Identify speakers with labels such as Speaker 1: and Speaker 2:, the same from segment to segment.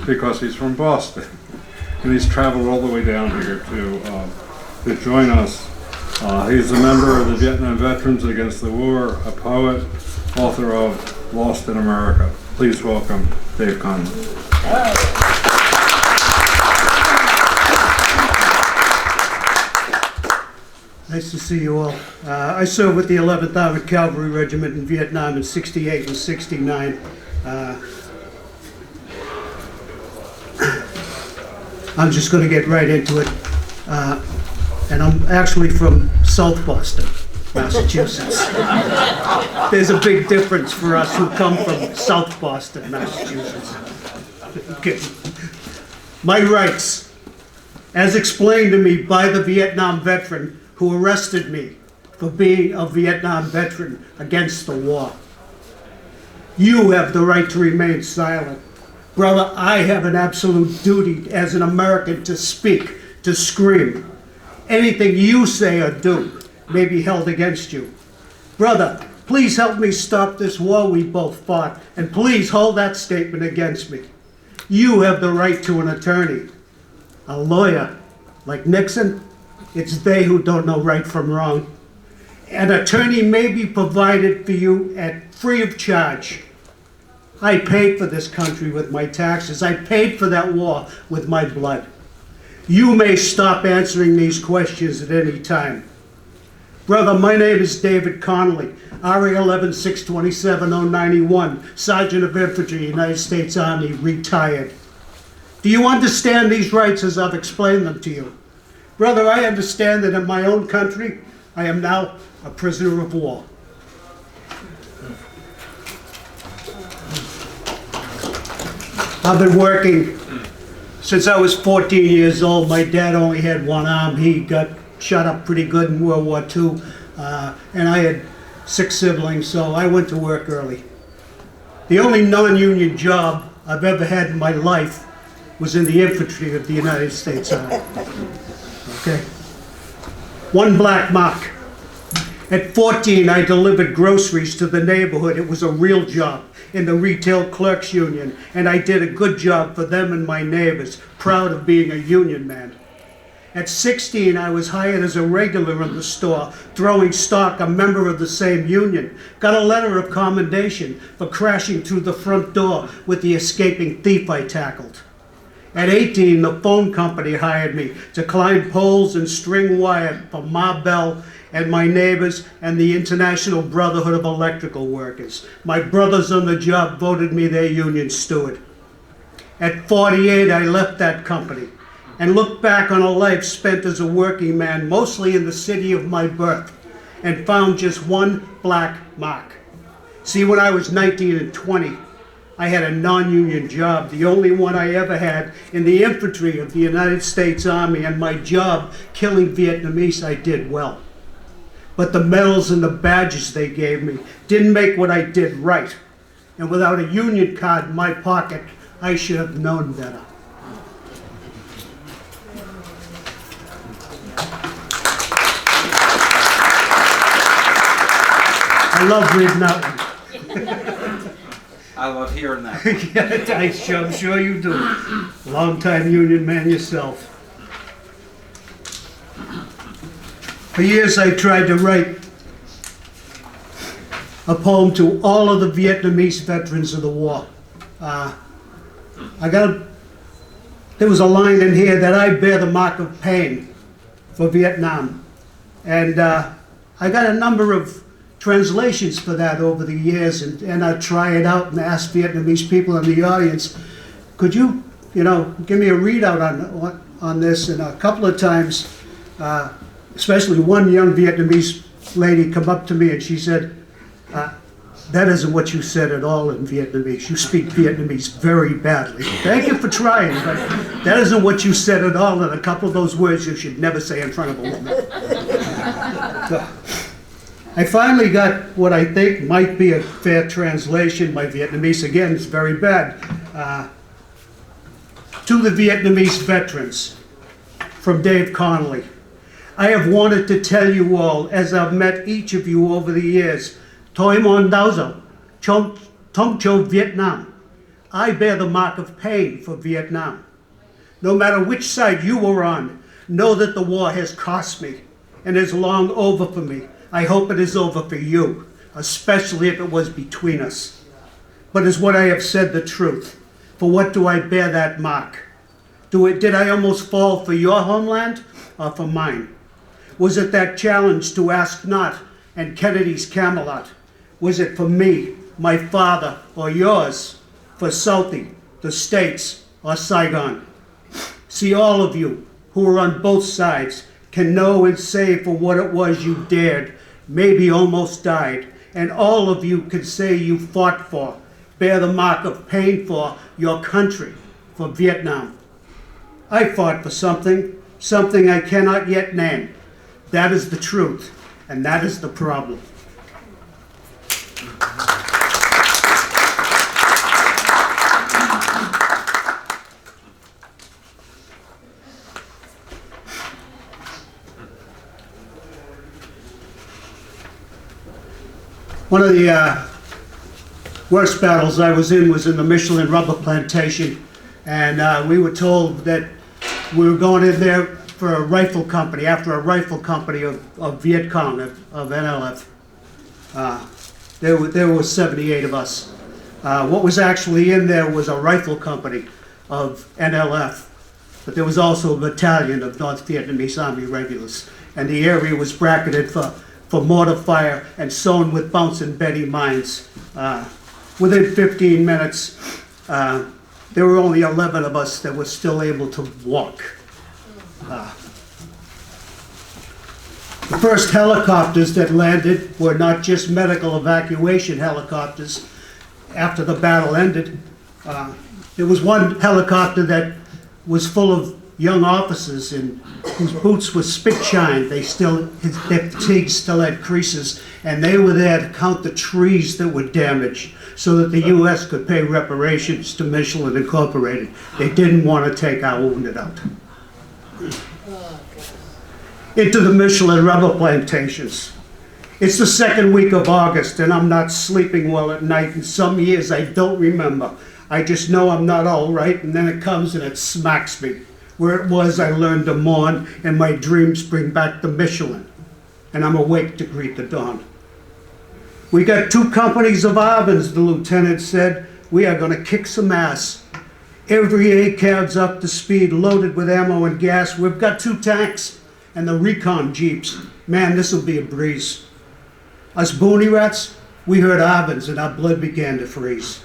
Speaker 1: because he's from Boston. And he's traveled all the way down here to join us. He's a member of the Vietnam Veterans Against the War, a poet, author of Lost in America. Please welcome Dave Connolly.
Speaker 2: Nice to see you all. I served with the 11th Armored Cavalry Regiment in Vietnam in '68 and '69. I'm just going to get right into it. And I'm actually from South Boston, Massachusetts. There's a big difference for us who come from South Boston, Massachusetts. Okay. My rights, as explained to me by the Vietnam veteran who arrested me for being a Vietnam veteran against the war. You have the right to remain silent. Brother, I have an absolute duty as an American to speak, to scream. Anything you say or do may be held against you. Brother, please help me stop this war we both fought, and please hold that statement against me. You have the right to an attorney. A lawyer, like Nixon, it's they who don't know right from wrong. An attorney may be provided for you at free of charge. I paid for this country with my taxes. I paid for that war with my blood. You may stop answering these questions at any time. Brother, my name is David Connolly, RA 11-627-091, Sergeant of Infantry, United States Army, retired. Do you understand these rights as I've explained them to you? Brother, I understand that in my own country, I am now a prisoner of war. I've been working since I was 14 years old. My dad only had one arm. He got shot up pretty good in World War II, and I had 6 siblings, so I went to work early. The only non-union job I've ever had in my life was in the infantry of the United States Army. Okay? 1 black mark. At 14, I delivered groceries to the neighborhood. It was a real job in the Retail Clerks Union, and I did a good job for them and my neighbors, proud of being a union man. At 16, I was hired as a regular in the store, throwing stock, a member of the same union. Got a letter of commendation for crashing through the front door with the escaping thief I tackled. At 18, the phone company hired me to climb poles and string wire for Ma Bell and my neighbors and the International Brotherhood of Electrical Workers. My brothers on the job voted me their union steward. At 48, I left that company and looked back on a life spent as a working man, mostly in the city of my birth, and found just 1 black mark. See, when I was 19 and 20, I had a non-union job, the only one I ever had in the infantry of the United States Army, and my job, killing Vietnamese, I did well. But the medals and the badges they gave me didn't make what I did right. And without a union card in my pocket, I should have known better. I love reading that one.
Speaker 3: I love hearing that.
Speaker 2: Yeah, I'm sure you do. Long-time union man yourself. For years I tried to write a poem to all of the Vietnamese veterans of the war. There was a line in here that I bear the mark of pain for Vietnam. And I got a number of translations for that over the years, and I try it out and ask Vietnamese people in the audience, could you give me a readout on this? And a couple of times, especially one young Vietnamese lady come up to me and she said, that isn't what you said at all in Vietnamese. You speak Vietnamese very badly. Thank you for trying, but that isn't what you said at all, and a couple of those words you should never say in front of a woman. So, I finally got what I think might be a fair translation. My Vietnamese, again, is very bad. To the Vietnamese veterans, from Dave Connolly. I have wanted to tell you all, as I've met each of you over the years, Tôi muốn đau dấu, Thông Châu Vietnam. I bear the mark of pain for Vietnam. No matter which side you were on, know that the war has cost me and is long over for me. I hope it is over for you, especially if it was between us. But is what I have said the truth? For what do I bear that mark? Did I almost fall for your homeland or for mine? Was it that challenge to ask not and Kennedy's Camelot? Was it for me, my father, or yours? For Southie, the States, or Saigon? See, all of you who are on both sides can know and say for what it was you dared, maybe almost died, and all of you can say you fought for, bear the mark of pain for your country, for Vietnam. I fought for something I cannot yet name. That is the truth, and that is the problem. One of the worst battles I was in the Michelin rubber plantation, and we were told that we were going in there for a rifle company, after a rifle company of Viet Cong, of NLF. There were 78 of us. What was actually in there was a rifle company of NLF, but there was also a battalion of North Vietnamese Army regulars, and the area was bracketed for mortar fire and sown with bouncing Betty mines. Within 15 minutes, there were only 11 of us that were still able to walk. The first helicopters that landed were not just medical evacuation helicopters. After the battle ended, there was one helicopter that was full of young officers and whose boots were spit-shined. Their fatigues still had creases, and they were there to count the trees that were damaged so that the U.S. could pay reparations to Michelin Incorporated. They didn't want to take our wounded out. Into the Michelin rubber plantations. It's the second week of August, and I'm not sleeping well at night. In some years I don't remember. I just know I'm not all right, and then it comes and it smacks me. Where it was, I learned to mourn, and my dreams bring back the Michelin, and I'm awake to greet the dawn. We got 2 companies of Arvins, the lieutenant said. We are going to kick some ass. Every ACAB's up to speed, loaded with ammo and gas. We've got 2 tanks and the recon jeeps. Man, this'll be a breeze. Us booney rats, we heard Arvins, and our blood began to freeze.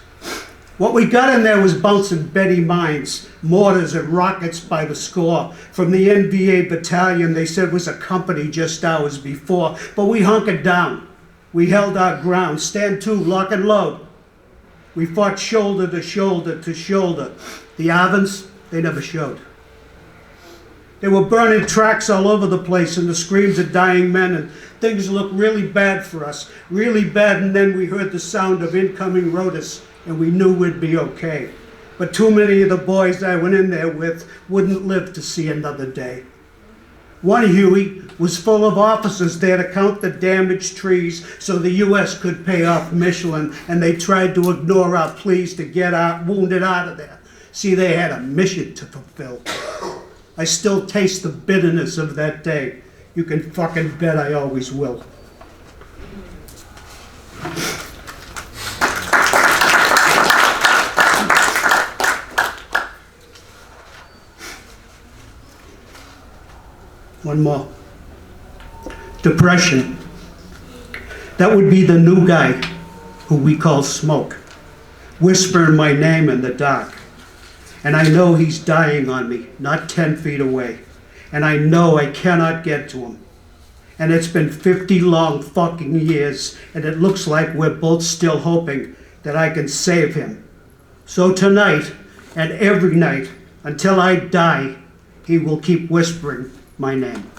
Speaker 2: What we got in there was bouncing Betty mines, mortars and rockets by the score. From the NVA battalion, they said was a company just hours before. But we hunkered down. We held our ground. Stand to, lock and load. We fought shoulder to shoulder to shoulder. The Arvins, they never showed. They were burning tracks all over the place and the screams of dying men, and things looked really bad for us. Really bad, and then we heard the sound of incoming Rotus, and we knew we'd be okay. But too many of the boys I went in there with wouldn't live to see another day. One Huey was full of officers there to count the damaged trees so the U.S. could pay off Michelin, and they tried to ignore our pleas to get our wounded out of there. See, they had a mission to fulfill. I still taste the bitterness of that day. You can fucking bet I always will. One more. Depression. That would be the new guy who we call Smoke, whispering my name in the dark. And I know he's dying on me, not 10 feet away. And I know I cannot get to him. And it's been 50 long fucking years, and it looks like we're both still hoping that I can save him. So tonight, and every night, until I die, he will keep whispering my name.